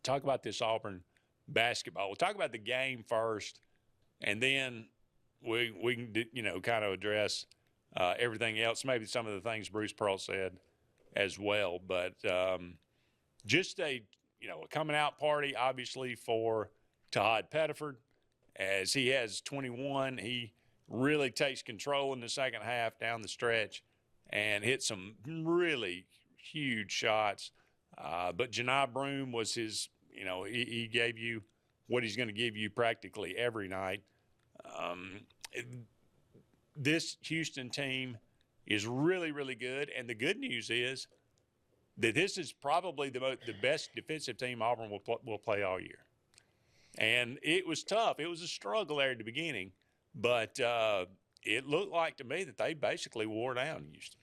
talk about this Auburn basketball. We'll talk about the game first, and then we can kind of address everything else. Maybe some of the things Bruce Pearl said as well. But just a coming out party, obviously, for Tahad Pettiford, as he has 21. He really takes control in the second half down the stretch and hit some really huge shots. But Janai Broome was his, he gave you what he's going to give you practically every night. This Houston team is really, really good. And the good news is that this is probably the best defensive team Auburn will play all year. And it was tough. It was a struggle there at the beginning. But it looked like to me that they basically wore down Houston.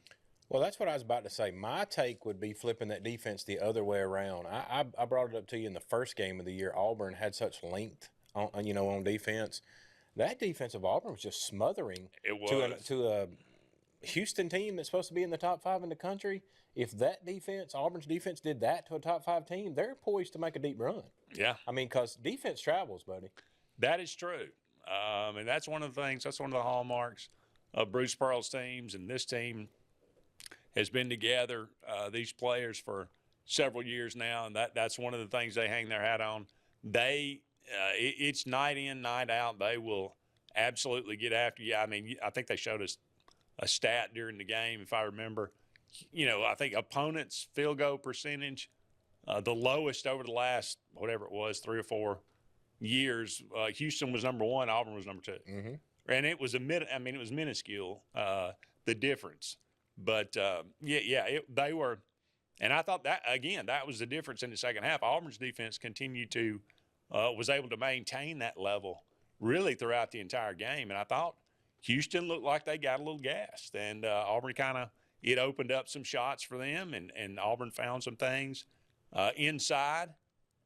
Well, that's what I was about to say. My take would be flipping that defense the other way around. I brought it up to you in the first game of the year. Auburn had such length on defense. That defense of Auburn was just smothering to a Houston team that's supposed to be in the top 5 in the country. If that defense, Auburn's defense, did that to a top 5 team, they're poised to make a deep run. Yeah. I mean, because defense travels, buddy. That is true. And that's one of the things, that's one of the hallmarks of Bruce Pearl's teams. And this team has been together, these players, for several years now. And that's one of the things they hang their hat on. It's night in, night out. They will absolutely get after you. I mean, I think they showed us a stat during the game, if I remember. I think opponents' field goal percentage, the lowest over the last, whatever it was, 3 or 4 years. Houston was number 1, Auburn was number 2. Mm-hmm. And it was it was minuscule, the difference. But, they were – and I thought that, again, that was the difference in the second half. Auburn's defense continued to was able to maintain that level really throughout the entire game. And I thought Houston looked like they got a little gassed. And Auburn it opened up some shots for them, and Auburn found some things inside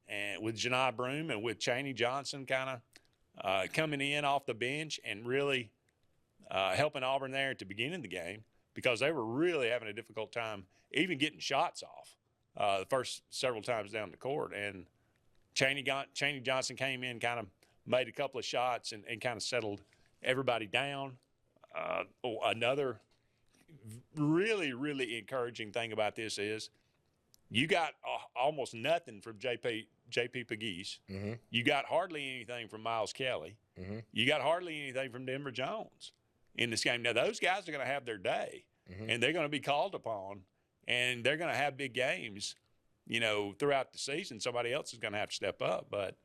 and with Janai Broome and with Chaney Johnson coming in off the bench and really helping Auburn there at the beginning of the game, because they were really having a difficult time even getting shots off the first several times down the court. And Chaney Johnson came in, kind of made a couple of shots and kind of settled everybody down. Another really, really encouraging thing about this is you got almost nothing from J.P. Pegues. Mm-hmm. You got hardly anything from Miles Kelly. Mm-hmm. You got hardly anything from Denver Jones in this game. Now, those guys are going to have their day, mm-hmm. and they're going to be called upon, and they're going to have big games, throughout the season. Somebody else is going to have to step up. But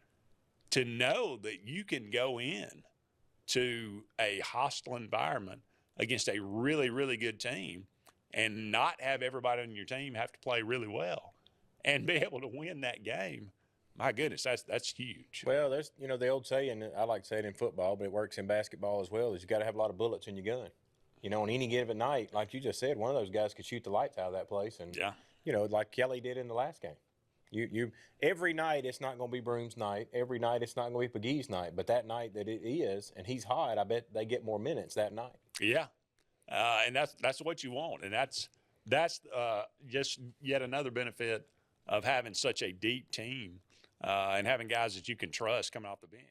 to know that you can go in to a hostile environment against a really, really good team and not have everybody on your team have to play really well and be able to win that game, my goodness, that's huge. Well, there's, the old saying, I like to say it in football, but it works in basketball as well, is you got to have a lot of bullets in your gun. On any given night, like you just said, one of those guys could shoot the lights out of that place. And, yeah. Like Kelly did in the last game. You every night it's not going to be Broome's night. Every night it's not going to be Pegues' night. But that night that it is, and he's hot, I bet they get more minutes that night. Yeah, and that's what you want, and that's just yet another benefit of having such a deep team and having guys that you can trust coming off the bench.